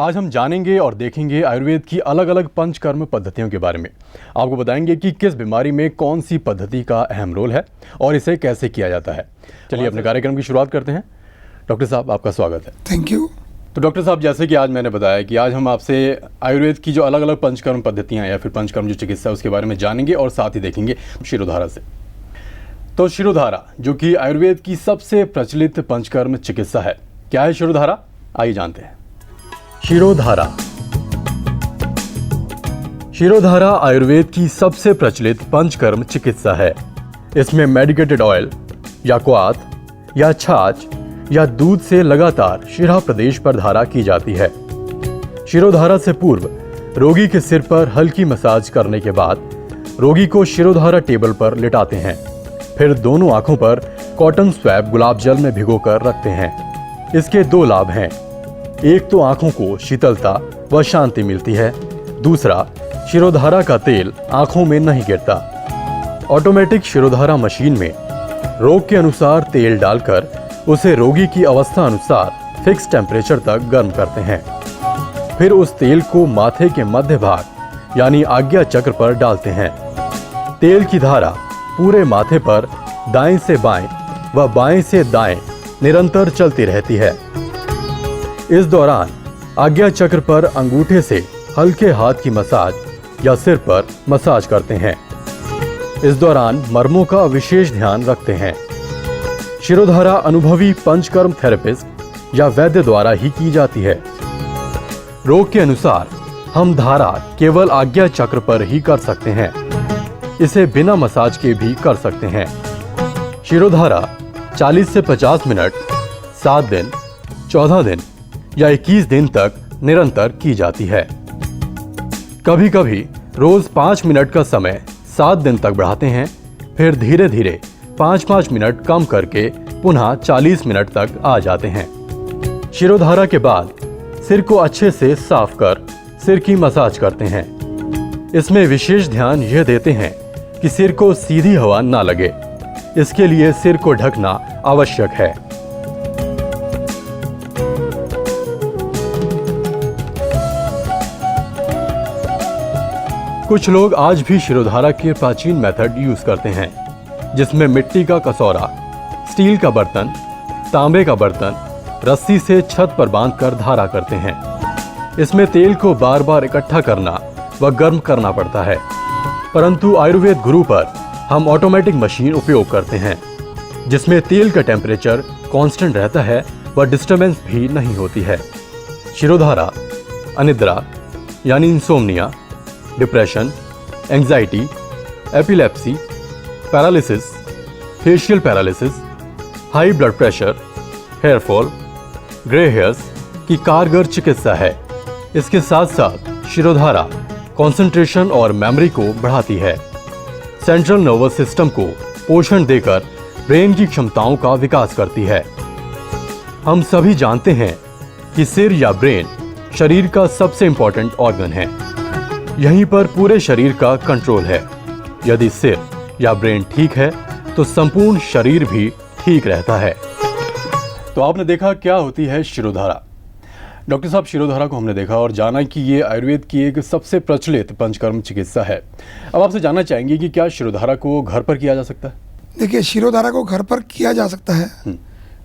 आज हम जानेंगे और देखेंगे आयुर्वेद की अलग अलग पंचकर्म पद्धतियों के बारे में। आपको बताएंगे कि किस बीमारी में कौन सी पद्धति का अहम रोल है और इसे कैसे किया जाता है। चलिए अपने कार्यक्रम की शुरुआत करते हैं। डॉक्टर साहब, आपका स्वागत है। Thank you. तो डॉक्टर साहब, जैसे कि आज मैंने बताया कि आज हम आपसे आयुर्वेद की जो अलग अलग पंचकर्म पद्धतियाँ या फिर पंचकर्म जो चिकित्सा है उसके बारे में जानेंगे और साथ ही देखेंगे शिरोधारा से। तो शिरोधारा जो कि आयुर्वेद की सबसे प्रचलित पंचकर्म चिकित्सा है, क्या है शिरोधारा? आइए जानते हैं। शिरोधारा। शिरोधारा आयुर्वेद की सबसे प्रचलित पंचकर्म चिकित्सा है। इसमें मेडिकेटेड ऑयल या क्वाथ या छाछ या दूध से लगातार शिरा प्रदेश पर धारा की जाती है। शिरोधारा से पूर्व रोगी के सिर पर हल्की मसाज करने के बाद रोगी को शिरोधारा टेबल पर लिटाते हैं। फिर दोनों आंखों पर कॉटन स्वैब गुलाब जल में भिगोकर रखते हैं। इसके दो लाभ हैं। एक तो आंखों को शीतलता व शांति मिलती है, दूसरा शिरोधारा का तेल आंखों में नहीं गिरता। ऑटोमेटिक शिरोधारा मशीन में रोग के अनुसार तेल डालकर उसे रोगी की अवस्था अनुसार फिक्स टेम्परेचर तक गर्म करते हैं। फिर उस तेल को माथे के मध्य भाग यानी आज्ञा चक्र पर डालते हैं। तेल की धारा पूरे माथे पर दाएं से बाएं व बाएं से दाएं निरंतर चलती रहती है। इस दौरान आज्ञा चक्र पर अंगूठे से हल्के हाथ की मसाज या सिर पर मसाज करते हैं। इस दौरान मर्मों का विशेष ध्यान रखते हैं। शिरोधारा अनुभवी पंचकर्म थेरेपिस्ट या वैद्य द्वारा ही की जाती है। रोग के अनुसार हम धारा केवल आज्ञा चक्र पर ही कर सकते हैं। इसे बिना मसाज के भी कर सकते हैं। शिरोधारा 40 से 50 मिनट, 7 दिन, 14 दिन या 21 दिन तक निरंतर की जाती है। कभी कभी रोज 5 मिनट का समय 7 दिन तक बढ़ाते हैं, फिर धीरे धीरे 5-5 मिनट कम करके पुनः 40 मिनट तक आ जाते हैं। शिरोधारा के बाद सिर को अच्छे से साफ कर सिर की मसाज करते हैं। इसमें विशेष ध्यान यह देते हैं कि सिर को सीधी हवा ना लगे। इसके लिए सिर को ढकना आवश्यक है। कुछ लोग आज भी शिरोधारा के प्राचीन मेथड यूज करते हैं, जिसमें मिट्टी का कसौरा, स्टील का बर्तन, तांबे का बर्तन रस्सी से छत पर बांधकर धारा करते हैं। इसमें तेल को बार बार इकट्ठा करना व गर्म करना पड़ता है, परंतु आयुर्वेद गुरु पर हम ऑटोमेटिक मशीन उपयोग करते हैं, जिसमें तेल का टेम्परेचर कांस्टेंट रहता है व डिस्टर्बेंस भी नहीं होती है। शिरोधारा अनिद्रा यानी insomnia, depression, anxiety, epilepsy, paralysis, facial paralysis, high blood pressure, hair fall, grey hairs की कारगर चिकित्सा है। इसके साथ साथ शिरोधारा कंसंट्रेशन और मेमोरी को बढ़ाती है। सेंट्रल नर्वस सिस्टम को पोषण देकर ब्रेन की क्षमताओं का विकास करती है। हम सभी जानते हैं कि सिर या ब्रेन शरीर का सबसे इंपॉर्टेंट ऑर्गन है। यहीं पर पूरे शरीर का कंट्रोल है। यदि सिर या ब्रेन ठीक है तो संपूर्ण शरीर भी ठीक रहता है। तो आपने देखा क्या होती है शिरोधारा। डॉक्टर साहब, शिरोधारा को हमने देखा और जाना कि ये आयुर्वेद की एक सबसे प्रचलित पंचकर्म चिकित्सा है। अब आपसे जानना चाहेंगे कि क्या शिरोधारा को घर पर किया जा सकता है? देखिए, शिरोधारा को घर पर किया जा सकता है,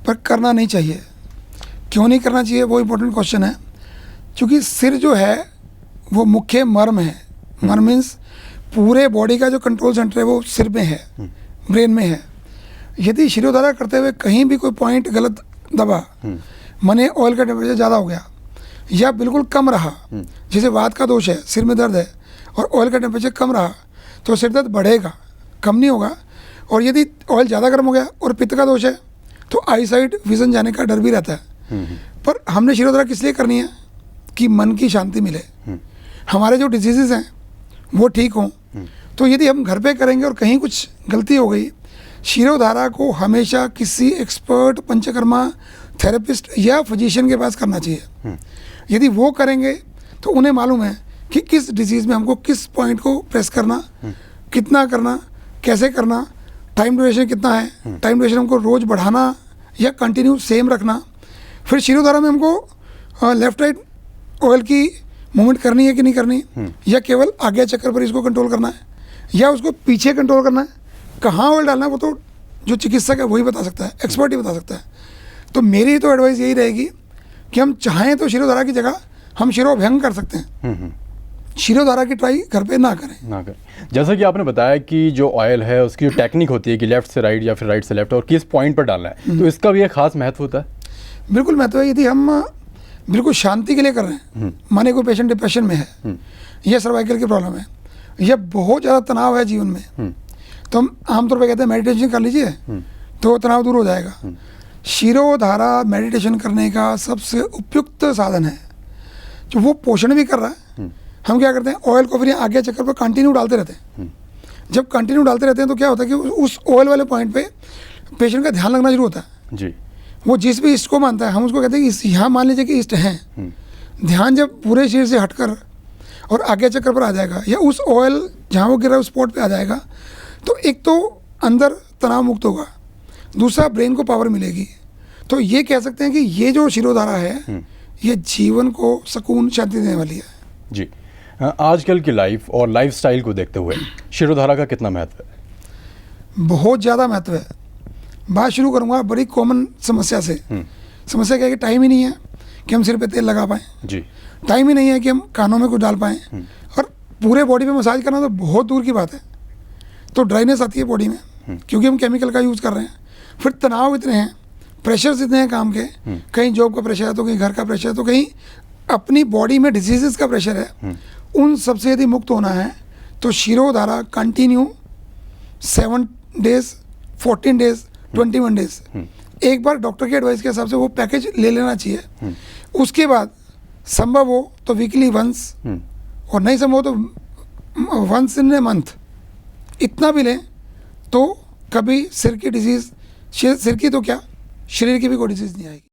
पर करना नहीं चाहिए। क्यों नहीं करना चाहिए, वो इम्पोर्टेंट क्वेश्चन है। क्योंकि सिर जो है वो मुख्य मर्म है। मर्म मीन्स पूरे बॉडी का जो कंट्रोल सेंटर है वो सिर में है, ब्रेन में है। यदि शिरोधारा करते हुए कहीं भी कोई पॉइंट गलत दबा, माने ऑयल का टेम्परेचर ज़्यादा हो गया या बिल्कुल कम रहा, जैसे वात का दोष है, सिर में दर्द है और ऑयल का टेम्परेचर कम रहा, तो सिर दर्द बढ़ेगा, कम नहीं होगा। और यदि ऑयल ज़्यादा गर्म हो गया और पित्त का दोष है तो आई साइड विजन जाने का डर भी रहता है। पर हमने शिरोधारा किस लिए करनी है? कि मन की शांति मिले, हमारे जो डिजीज़ हैं वो ठीक हों। तो यदि हम घर पे करेंगे और कहीं कुछ गलती हो गई, शिरोधारा को हमेशा किसी एक्सपर्ट पंचकर्मा थेरेपिस्ट या फिजिशियन के पास करना चाहिए। यदि वो करेंगे तो उन्हें मालूम है कि किस डिजीज़ में हमको किस पॉइंट को प्रेस करना, कितना करना, कैसे करना, टाइम ड्यूरेशन कितना है, टाइम ड्यूरेशन हमको रोज़ बढ़ाना या कंटिन्यू सेम रखना। फिर शिरोधारा में हमको लेफ्ट राइट ऑयल की मूवमेंट करनी है कि नहीं करनी, या केवल आगे चक्कर पर इसको कंट्रोल करना है, या उसको पीछे कंट्रोल करना है, कहाँ ऑयल डालना है, वो तो जो चिकित्सक है वही बता सकता है, एक्सपर्ट ही बता सकता है। तो मेरी तो एडवाइस यही रहेगी कि हम चाहें तो शिरोधारा की जगह हम शिरोभयंग कर सकते हैं, शिरोधारा की ट्राई घर पे ना करें। जैसा कि आपने बताया कि जो ऑयल है उसकी जो टेक्निक होती है कि लेफ्ट से राइट या फिर राइट से लेफ्ट और किस पॉइंट पर डालना है, तो इसका भी एक खास महत्व होता है। बिल्कुल महत्व है। यदि हम बिल्कुल शांति के लिए कर रहे हैं, माने कोई पेशेंट डिप्रेशन में है, या सर्वाइकल की प्रॉब्लम है, या बहुत ज़्यादा तनाव है जीवन में, तो हम आमतौर पर कहते हैं मेडिटेशन कर लीजिए तो तनाव दूर हो जाएगा। शिरोधारा मेडिटेशन करने का सबसे उपयुक्त साधन है। जो वो पोषण भी कर रहा है, हम क्या करते हैं, ऑयल को फिर आगे चक्कर पर कंटिन्यू डालते रहते हैं। जब कंटिन्यू डालते रहते हैं तो क्या होता है कि उस ऑयल वाले पॉइंट पे पेशेंट का ध्यान लगना शुरू होता है जी। वो जिस भी इष्ट को मानता है, हम उसको कहते हैं कि यहाँ मान लीजिए कि इष्ट हैं, ध्यान जब पूरे शरीर से हटकर और आगे चक्कर पर आ जाएगा, या उस ऑयल जहाँ वो गिर रहा है उस स्पॉट पे आ जाएगा, तो एक तो अंदर तनाव मुक्त होगा, दूसरा ब्रेन को पावर मिलेगी। तो ये कह सकते हैं कि ये जो शिरोधारा है ये जीवन को सुकून शांति देने वाली है। जी। आजकल की लाइफ और लाइफस्टाइल को देखते हुए शिरोधारा का कितना महत्व है? बहुत ज़्यादा महत्व है। बात शुरू करूँगा बड़ी कॉमन समस्या से। समस्या क्या है कि टाइम ही नहीं है कि हम सिर पे तेल लगा पाएँ जी। टाइम ही नहीं है कि हम कानों में कुछ डाल पाएँ, और पूरे बॉडी पे मसाज करना तो बहुत दूर की बात है। तो ड्राइनेस आती है बॉडी में क्योंकि हम केमिकल का यूज़ कर रहे हैं। फिर तनाव इतने हैं, प्रेशर्स इतने हैं काम के, कहीं जॉब का प्रेशर है तो कहीं घर का प्रेशर है तो कहीं अपनी बॉडी में डिजीजेस का प्रेशर है। उन सबसे यदि मुक्त होना है तो shirodhara continue 7 days, 14 days, 21 days, एक बार डॉक्टर की एडवाइस के हिसाब से वो पैकेज ले लेना चाहिए। उसके बाद संभव हो तो वीकली वंस, और नहीं संभव तो वंस इन ए मंथ, इतना भी लें तो कभी सिर की डिजीज़, सिर की तो क्या शरीर की भी कोई डिजीज़ नहीं आएगी।